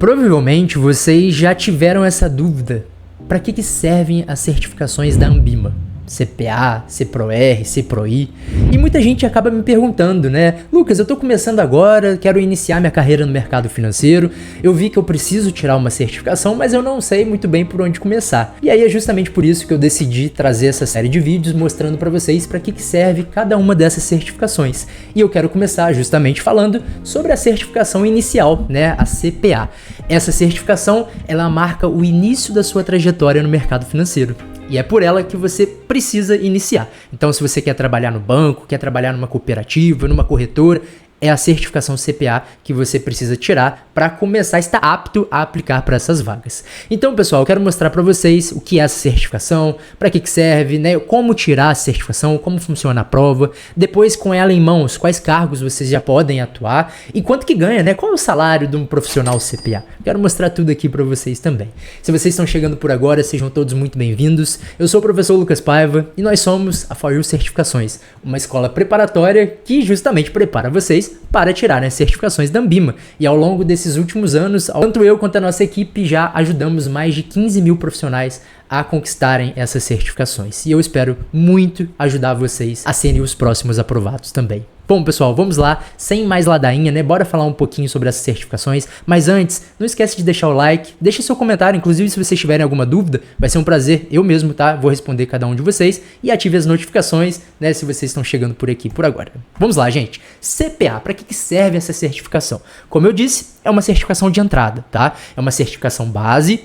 Provavelmente vocês já tiveram essa dúvida. Para que servem as certificações da Anbima? CPA, CPRO-R, CPRO-I. E muita gente acaba me perguntando, né? Lucas, eu tô começando agora, quero iniciar minha carreira no mercado financeiro. Eu vi que eu preciso tirar uma certificação, mas eu não sei muito bem por onde começar. E aí é justamente por isso que eu decidi trazer essa série de vídeos mostrando para vocês para que serve cada uma dessas certificações. E eu quero começar justamente falando sobre a certificação inicial, né? A CPA. Essa certificação, ela marca o início da sua trajetória no mercado financeiro. E é por ela que você precisa iniciar. Então, se você quer trabalhar no banco, quer trabalhar numa cooperativa, numa corretora, é a certificação CPA que você precisa tirar para começar a estar apto a aplicar para essas vagas. Então, pessoal, eu quero mostrar para vocês o que é essa certificação, para que serve, né? Como tirar a certificação, como funciona a prova, depois com ela em mãos, quais cargos vocês já podem atuar e quanto que ganha, né? Qual é o salário de um profissional CPA? Quero mostrar tudo aqui para vocês também. Se vocês estão chegando por agora, sejam todos muito bem-vindos. Eu sou o professor Lucas Paiva e nós somos a For You Certificações, uma escola preparatória que justamente prepara vocês para tirar as certificações da Anbima. E ao longo desses últimos anos, tanto eu quanto a nossa equipe já ajudamos mais de 15 mil profissionais a conquistarem essas certificações. E eu espero muito ajudar vocês a serem os próximos aprovados também. Bom, pessoal, vamos lá, sem mais ladainha, né? Bora falar um pouquinho sobre essas certificações. Mas antes, não esquece de deixar o like, deixa seu comentário, inclusive se vocês tiverem alguma dúvida, vai ser um prazer, eu mesmo, tá? Vou responder cada um de vocês e ative as notificações, né? Se vocês estão chegando por aqui por agora. Vamos lá, gente. CPA, para que serve essa certificação? Como eu disse, é uma certificação de entrada, tá? É uma certificação base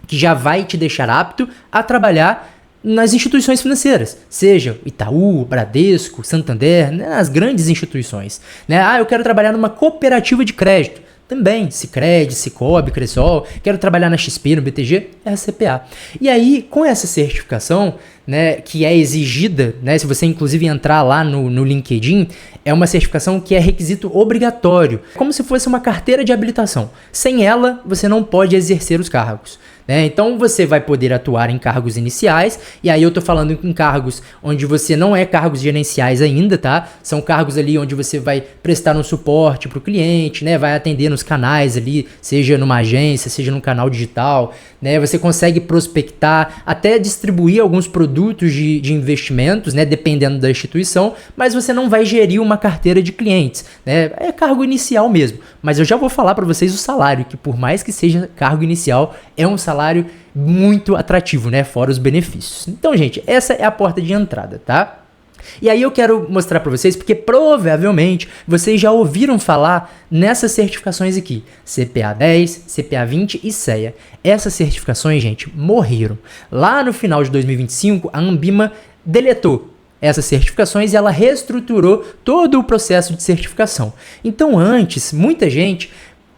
que já vai te deixar apto a trabalhar nas instituições financeiras, seja Itaú, Bradesco, Santander, né, as grandes instituições. Né? Eu quero trabalhar numa cooperativa de crédito. Também, Sicredi, Sicob, Cressol, quero trabalhar na XP, no BTG, é a CPA. E aí, com essa certificação, né, que é exigida, né, se você inclusive entrar lá no LinkedIn, é uma certificação que é requisito obrigatório, como se fosse uma carteira de habilitação. Sem ela, você não pode exercer os cargos. Então você vai poder atuar em cargos iniciais, e aí eu tô falando em cargos onde você não é cargos gerenciais ainda, tá? São cargos ali onde você vai prestar um suporte para o cliente, né? Vai atender nos canais ali, seja numa agência, seja num canal digital, né? Você consegue prospectar, até distribuir alguns produtos de investimentos, né? Dependendo da instituição, mas você não vai gerir uma carteira de clientes, né? É cargo inicial mesmo, mas eu já vou falar para vocês o salário, que por mais que seja cargo inicial, é um salário muito atrativo, né? Fora os benefícios. Então, gente, essa é a porta de entrada, tá? E aí eu quero mostrar para vocês, porque provavelmente vocês já ouviram falar nessas certificações aqui, CPA 10, CPA 20 e CEA. Essas certificações, gente, morreram. Lá no final de 2025, a Anbima deletou essas certificações e ela reestruturou todo o processo de certificação. Então, antes, muita gente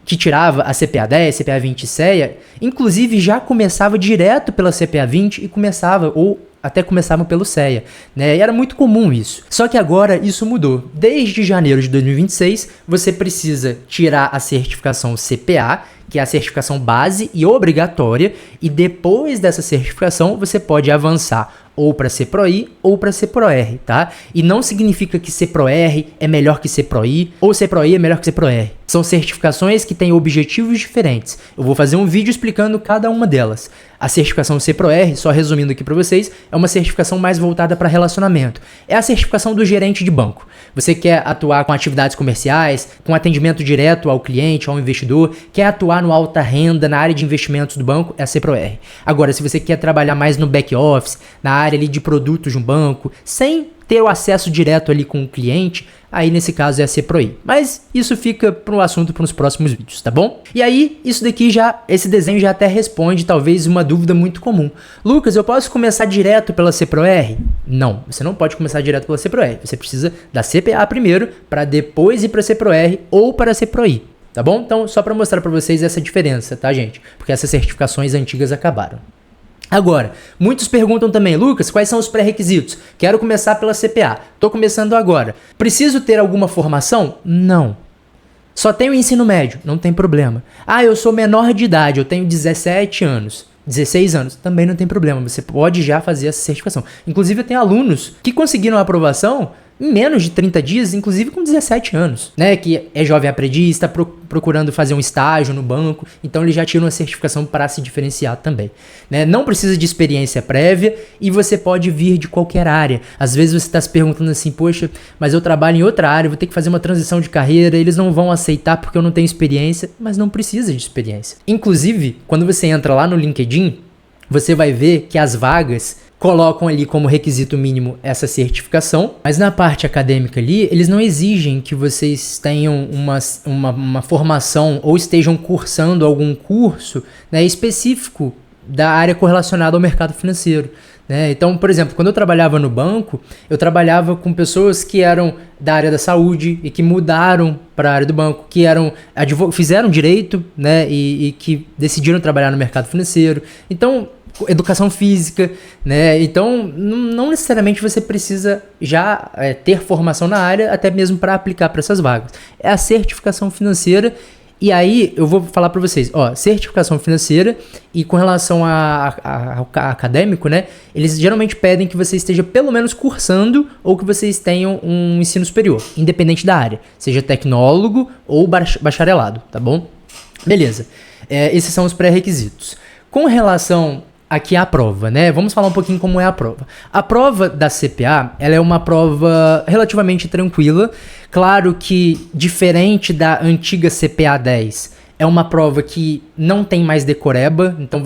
que tirava a CPA 10, CPA 20 e CEA, inclusive já começava direto pela CPA 20 e começava, ou até começavam pelo CEA, né? E era muito comum isso. Só que agora isso mudou. Desde janeiro de 2026, você precisa tirar a certificação CPA, que é a certificação base e obrigatória, e depois dessa certificação você pode avançar ou para CPRO-I ou para CPRO-R, tá? E não significa que CPRO-R é melhor que CPRO-I ou CPRO-I é melhor que CPRO-R. São certificações que têm objetivos diferentes. Eu vou fazer um vídeo explicando cada uma delas. A certificação CPRO-R, só resumindo aqui para vocês, é uma certificação mais voltada para relacionamento. É a certificação do gerente de banco. Você quer atuar com atividades comerciais, com atendimento direto ao cliente, ao investidor, quer atuar no alta renda, na área de investimentos do banco, é a CPRO-R. Agora, se você quer trabalhar mais no back office, na área ali de produtos de um banco, sem ter o acesso direto ali com o cliente, aí nesse caso é a CPRO-I. Mas isso fica para um assunto para os próximos vídeos, tá bom? E aí, isso daqui esse desenho já até responde talvez uma dúvida muito comum. Lucas, eu posso começar direto pela CPRO-R? Não, você não pode começar direto pela CPRO-R. Você precisa da CPA primeiro, para depois ir para a CPRO-R ou para a CPRO-I. Tá bom? Então, só para mostrar para vocês essa diferença, tá, gente? Porque essas certificações antigas acabaram. Agora, muitos perguntam também, Lucas, quais são os pré-requisitos? Quero começar pela CPA, estou começando agora. Preciso ter alguma formação? Não. Só tenho ensino médio? Não tem problema. Eu sou menor de idade, eu tenho 17 anos. 16 anos, também não tem problema, você pode já fazer essa certificação. Inclusive eu tenho alunos que conseguiram a aprovação em menos de 30 dias, inclusive com 17 anos, né? Que é jovem aprendiz, está procurando fazer um estágio no banco, então ele já tira uma certificação para se diferenciar também, né? Não precisa de experiência prévia e você pode vir de qualquer área. Às vezes você está se perguntando assim, poxa, mas eu trabalho em outra área, vou ter que fazer uma transição de carreira, eles não vão aceitar porque eu não tenho experiência, mas não precisa de experiência. Inclusive, quando você entra lá no LinkedIn, você vai ver que as vagas colocam ali como requisito mínimo essa certificação, mas na parte acadêmica ali, eles não exigem que vocês tenham uma formação ou estejam cursando algum curso, né, específico da área correlacionada ao mercado financeiro, né? Então, por exemplo, quando eu trabalhava no banco, eu trabalhava com pessoas que eram da área da saúde e que mudaram para a área do banco, que fizeram direito, né, e que decidiram trabalhar no mercado financeiro. Então, educação física, né? Então, não necessariamente você precisa já ter formação na área, até mesmo para aplicar para essas vagas. É a certificação financeira. E aí, eu vou falar para vocês, certificação financeira e com relação a acadêmico, né? Eles geralmente pedem que você esteja pelo menos cursando ou que vocês tenham um ensino superior, independente da área, seja tecnólogo ou bacharelado, tá bom? Beleza. Esses são os pré-requisitos. Com relação aqui à prova, né? Vamos falar um pouquinho como é a prova. A prova da CPA, ela é uma prova relativamente tranquila. Claro que, diferente da antiga CPA 10, é uma prova que não tem mais decoreba. Então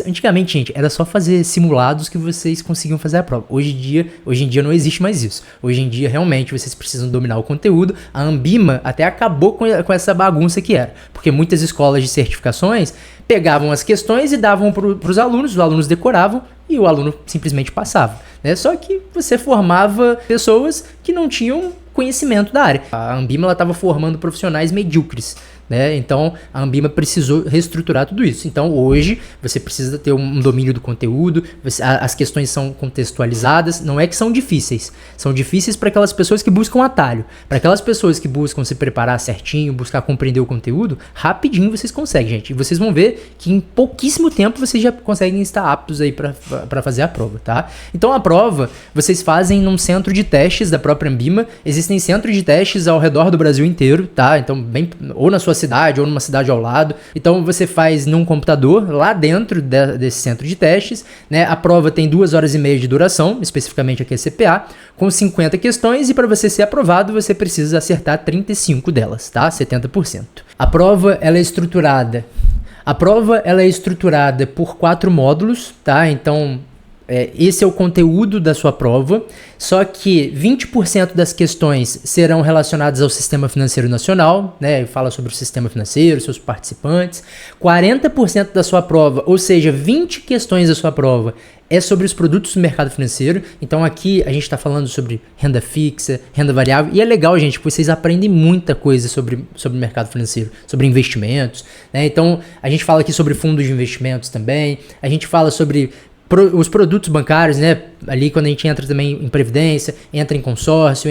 antigamente, gente, era só fazer simulados que vocês conseguiam fazer a prova. Hoje em dia não existe mais isso. Hoje em dia, realmente, vocês precisam dominar o conteúdo. A Ambima até acabou com essa bagunça que era. Porque muitas escolas de certificações pegavam as questões e davam para os alunos decoravam e o aluno simplesmente passava, né? Só que você formava pessoas que não tinham conhecimento da área. A Ambima estava formando profissionais medíocres, né? Então a Ambima precisou reestruturar tudo isso. Então hoje você precisa ter um domínio do conteúdo, as questões são contextualizadas, não é que são difíceis para aquelas pessoas que buscam atalho. Para aquelas pessoas que buscam se preparar certinho, buscar compreender o conteúdo, rapidinho vocês conseguem, gente. E vocês vão ver que em pouquíssimo tempo vocês já conseguem estar aptos aí para fazer a prova, tá? Então a prova vocês fazem num centro de testes da própria Ambima. Existem centros de testes ao redor do Brasil inteiro, tá? Então ou na sua cidade ou numa cidade ao lado. Então você faz num computador lá dentro desse centro de testes, né? A prova tem 2 horas e meia de duração, especificamente aqui é CPA, com 50 questões e para você ser aprovado você precisa acertar 35 delas, tá? 70%. A prova ela é estruturada por 4 módulos, tá? Então esse é o conteúdo da sua prova, só que 20% das questões serão relacionadas ao Sistema Financeiro Nacional, né? Fala sobre o sistema financeiro, seus participantes. 40% da sua prova, ou seja, 20 questões da sua prova, é sobre os produtos do mercado financeiro. Então aqui a gente está falando sobre renda fixa, renda variável, e é legal, gente, porque vocês aprendem muita coisa sobre o mercado financeiro, sobre investimentos, né? Então a gente fala aqui sobre fundos de investimentos também, a gente fala sobre os produtos bancários, né? Ali quando a gente entra também em previdência, entra em consórcio,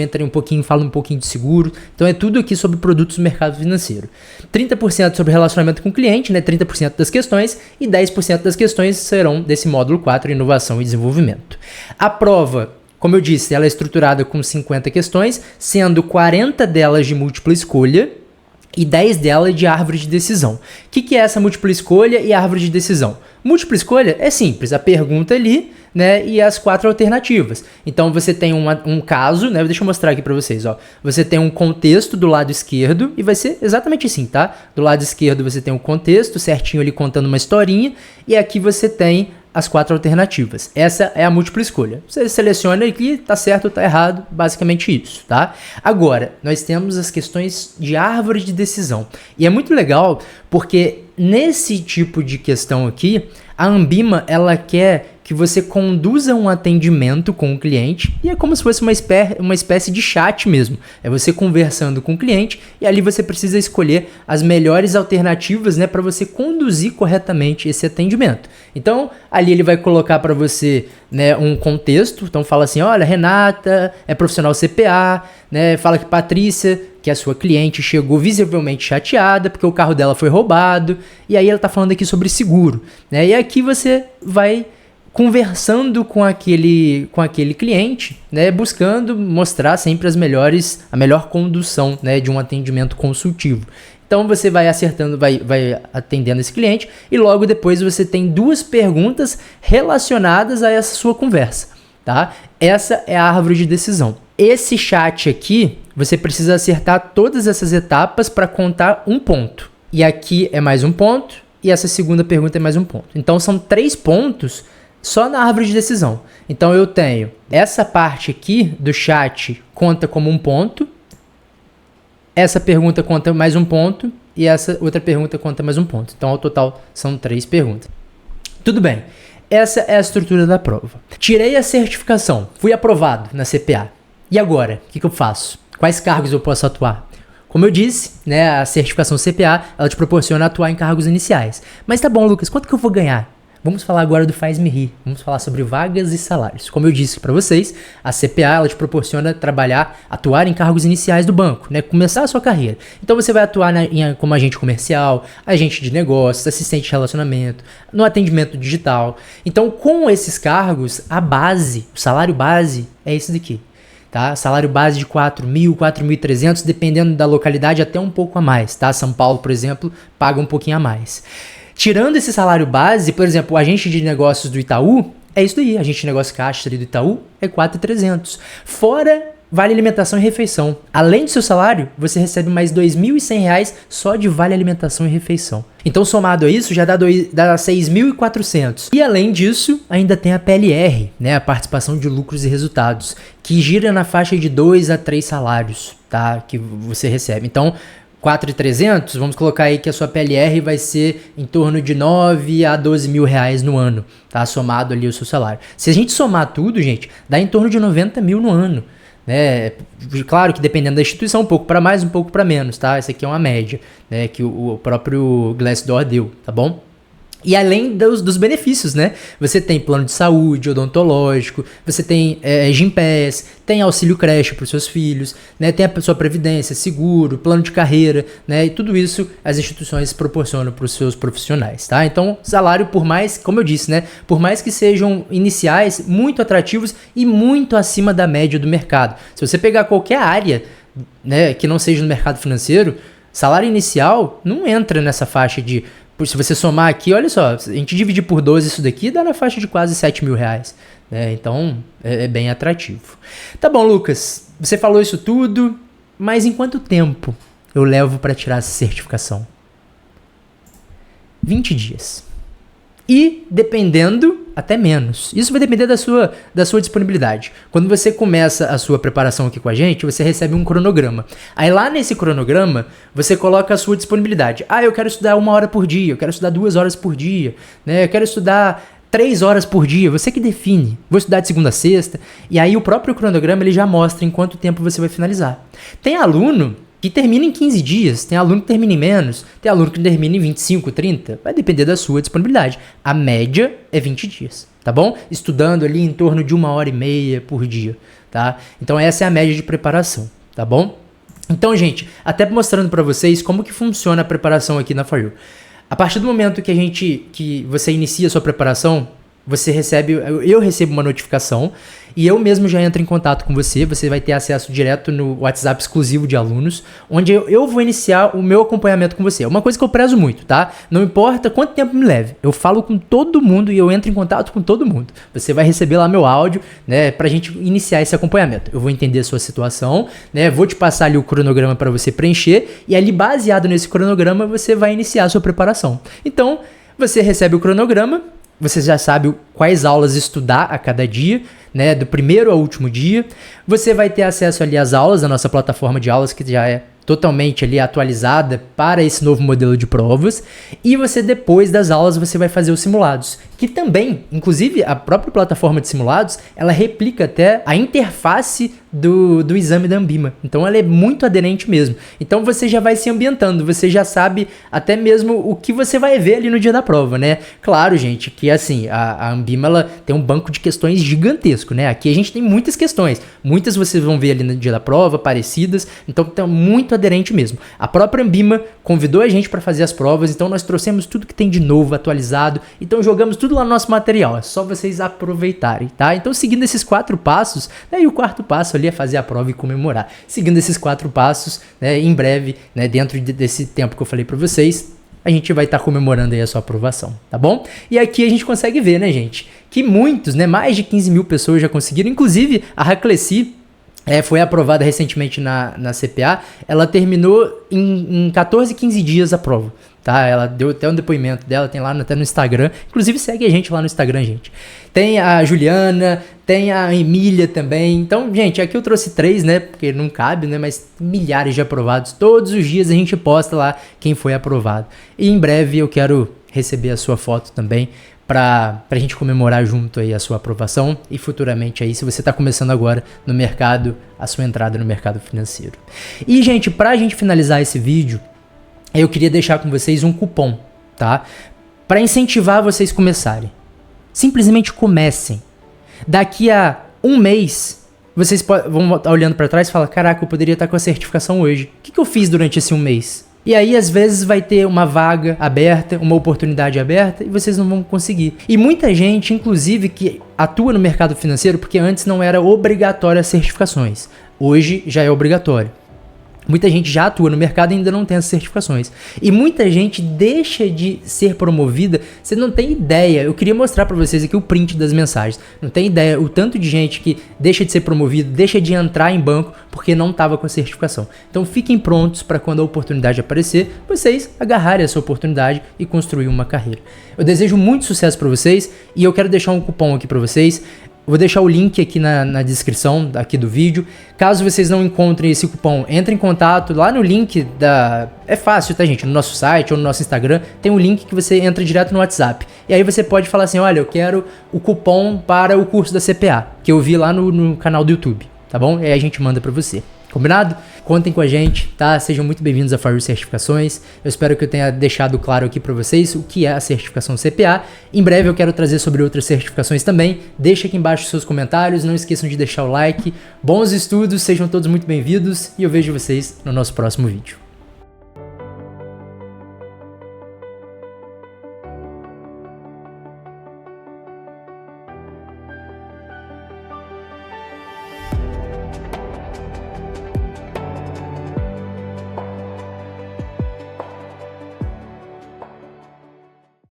fala um pouquinho de seguro. Então é tudo aqui sobre produtos do mercado financeiro. 30% sobre relacionamento com o cliente, né? 30% das questões e 10% das questões serão desse módulo 4, inovação e desenvolvimento. A prova, como eu disse, ela é estruturada com 50 questões, sendo 40 delas de múltipla escolha e 10 delas de árvore de decisão. O que é essa múltipla escolha e árvore de decisão? Múltipla escolha é simples, a pergunta ali, né, e as 4 alternativas. Então você tem um caso, né, deixa eu mostrar aqui para vocês, ó. Você tem um contexto do lado esquerdo e vai ser exatamente assim, tá? Do lado esquerdo você tem um contexto certinho ali contando uma historinha e aqui você tem as 4 alternativas. Essa é a múltipla escolha. Você seleciona aqui, tá certo ou tá errado, basicamente isso, tá? Agora, nós temos as questões de árvore de decisão. E é muito legal porque nesse tipo de questão aqui, a Ambima, ela quer que você conduza um atendimento com o cliente e é como se fosse uma espécie de chat mesmo. É você conversando com o cliente e ali você precisa escolher as melhores alternativas, né, para você conduzir corretamente esse atendimento. Então, ali ele vai colocar para você, né, um contexto. Então, fala assim, olha, Renata é profissional CPA, né, fala que Patrícia, que é a sua cliente, chegou visivelmente chateada porque o carro dela foi roubado. E aí ela está falando aqui sobre seguro, né? E aqui você vai conversando com aquele cliente, né, buscando mostrar sempre a melhor condução, né, de um atendimento consultivo. Então você vai acertando, vai atendendo esse cliente e logo depois você tem 2 perguntas relacionadas a essa sua conversa, tá? Essa é a árvore de decisão. Esse chat aqui, você precisa acertar todas essas etapas para contar um ponto. E aqui é mais um ponto e essa segunda pergunta é mais um ponto. Então são 3 pontos só na árvore de decisão. Então eu tenho essa parte aqui do chat conta como um ponto. Essa pergunta conta mais um ponto e essa outra pergunta conta mais um ponto. Então, ao total, são 3 perguntas. Tudo bem. Essa é a estrutura da prova. Tirei a certificação. Fui aprovado na CPA. E agora? O que eu faço? Quais cargos eu posso atuar? Como eu disse, né, a certificação CPA, ela te proporciona atuar em cargos iniciais. Mas tá bom, Lucas, quanto que eu vou ganhar? Vamos falar agora do Faz-me Rir. Vamos falar sobre vagas e salários. Como eu disse para vocês, a CPA ela te proporciona atuar em cargos iniciais do banco, né? Começar a sua carreira. Então você vai atuar como agente comercial, agente de negócios, assistente de relacionamento, no atendimento digital. Então, com esses cargos, o salário base é esse daqui. Tá? Salário base de 4.000, 4.300, dependendo da localidade, até um pouco a mais. Tá? São Paulo, por exemplo, paga um pouquinho a mais. Tirando esse salário base, por exemplo, o agente de negócios do Itaú, é isso daí. Agente de negócio caixa ali do Itaú é 4.300. Fora vale alimentação e refeição. Além do seu salário, você recebe mais R$ 2.100 só de vale alimentação e refeição. Então, somado a isso, já dá 6.400. E além disso, ainda tem a PLR, né, a participação de lucros e resultados, que gira na faixa de 2 a 3 salários, tá, que você recebe. Então, 4.300, vamos colocar aí que a sua PLR vai ser em torno de 9 a 12 mil reais no ano, tá? Somado ali o seu salário. Se a gente somar tudo, gente, dá em torno de 90 mil no ano, né? Claro que dependendo da instituição, um pouco para mais, um pouco para menos, tá? Essa aqui é uma média, né? Que o próprio Glassdoor deu, tá bom? E além dos benefícios, né? Você tem plano de saúde, odontológico, você tem Gympass, tem auxílio creche para os seus filhos, né? Tem a sua previdência, seguro, plano de carreira, né? E tudo isso as instituições proporcionam para os seus profissionais, tá? Então, salário, por mais, como eu disse, né? Por mais que sejam iniciais, muito atrativos e muito acima da média do mercado. Se você pegar qualquer área, né, que não seja no mercado financeiro, salário inicial não entra nessa faixa de... Se você somar aqui, olha só, a gente dividir por 12 isso daqui, dá na faixa de quase 7 mil reais. Né? Então, é bem atrativo. Tá bom, Lucas, você falou isso tudo, mas em quanto tempo eu levo para tirar essa certificação? 20 dias. E, dependendo, até menos. Isso vai depender da sua disponibilidade. Quando você começa a sua preparação aqui com a gente, você recebe um cronograma. Aí lá nesse cronograma, você coloca a sua disponibilidade. Ah, eu quero estudar 1 hora por dia, eu quero estudar 2 horas por dia, né? Eu quero estudar 3 horas por dia, você que define. Vou estudar de segunda a sexta. E aí o próprio cronograma ele já mostra em quanto tempo você vai finalizar. Tem aluno que termina em 15 dias, tem aluno que termina em menos, tem aluno que termina em 25, 30, vai depender da sua disponibilidade. A média é 20 dias, tá bom? Estudando ali em torno de 1h30 por dia, tá? Então essa é a média de preparação, tá bom? Então, gente, até mostrando para vocês como que funciona a preparação aqui na For You. A partir do momento que você inicia a sua preparação, eu recebo uma notificação e eu mesmo já entro em contato com você. Você vai ter acesso direto no WhatsApp exclusivo de alunos, onde eu vou iniciar o meu acompanhamento com você. É uma coisa que eu prezo muito, tá? Não importa quanto tempo me leve, eu falo com todo mundo e eu entro em contato com todo mundo. Você vai receber lá meu áudio, né, pra gente iniciar esse acompanhamento. Eu vou entender a sua situação, né, vou te passar ali o cronograma para você preencher e ali, baseado nesse cronograma, você vai iniciar a sua preparação. Então, você recebe o cronograma, você já sabe quais aulas estudar a cada dia, né, do primeiro ao último dia. Você vai ter acesso ali às aulas da nossa plataforma de aulas, que já é totalmente ali atualizada para esse novo modelo de provas. E você, depois das aulas, você vai fazer os simulados, que também, inclusive, a própria plataforma de simulados, ela replica até a interface do exame da Anbima. Então ela é muito aderente mesmo. Então você já vai se ambientando, você já sabe até mesmo o que você vai ver ali no dia da prova, né? Claro, gente, que assim, a Anbima ela tem um banco de questões gigantesco, né? Aqui a gente tem muitas questões, muitas vocês vão ver ali no dia da prova, parecidas, então tá muito aderente mesmo. A própria Anbima convidou a gente para fazer as provas, então nós trouxemos tudo que tem de novo, atualizado, então jogamos tudo lá no nosso material, é só vocês aproveitarem, tá? Então seguindo esses 4 passos, né, e o quarto passo ali é fazer a prova e comemorar. Seguindo esses 4 passos, né, em breve, né, dentro desse tempo que eu falei para vocês, a gente vai estar comemorando aí a sua aprovação, tá bom? E aqui a gente consegue ver, né, gente, que muitos, né, mais de 15 mil pessoas já conseguiram, inclusive a Raclesi, foi aprovada recentemente na CPA, ela terminou em 14, 15 dias a prova, tá? Ela deu até um depoimento dela, tem lá até no Instagram, inclusive segue a gente lá no Instagram, gente. Tem a Juliana, tem a Emília também, então, gente, aqui eu trouxe 3, né, porque não cabe, né, mas milhares de aprovados, todos os dias a gente posta lá quem foi aprovado. E em breve eu quero receber a sua foto também, pra gente comemorar junto aí a sua aprovação e futuramente aí, se você tá começando agora no mercado, a sua entrada no mercado financeiro. E, gente, pra gente finalizar esse vídeo, eu queria deixar com vocês um cupom, tá? Pra incentivar vocês a começarem. Simplesmente comecem. Daqui a um mês, vocês vão estar olhando pra trás e falar, caraca, eu poderia estar com a certificação hoje. O que eu fiz durante esse um mês? E aí, às vezes, vai ter uma vaga aberta, uma oportunidade aberta, e vocês não vão conseguir. E muita gente, inclusive, que atua no mercado financeiro, porque antes não era obrigatório as certificações. Hoje já é obrigatório. Muita gente já atua no mercado e ainda não tem as certificações. E muita gente deixa de ser promovida, você não tem ideia. Eu queria mostrar para vocês aqui o print das mensagens. Não tem ideia o tanto de gente que deixa de ser promovido, deixa de entrar em banco porque não estava com a certificação. Então fiquem prontos para quando a oportunidade aparecer, vocês agarrarem essa oportunidade e construir uma carreira. Eu desejo muito sucesso para vocês e eu quero deixar um cupom aqui para vocês. Vou deixar o link aqui na descrição aqui do vídeo. Caso vocês não encontrem esse cupom, entre em contato lá no link da... É fácil, tá, gente? No nosso site ou no nosso Instagram tem um link que você entra direto no WhatsApp. E aí você pode falar assim, olha, eu quero o cupom para o curso da CPA, que eu vi lá no canal do YouTube, tá bom? E aí a gente manda para você. Combinado? Contem com a gente, tá? Sejam muito bem-vindos a Fire Certificações. Eu espero que eu tenha deixado claro aqui para vocês o que é a certificação CPA. Em breve eu quero trazer sobre outras certificações também. Deixa aqui embaixo seus comentários, não esqueçam de deixar o like. Bons estudos, sejam todos muito bem-vindos e eu vejo vocês no nosso próximo vídeo.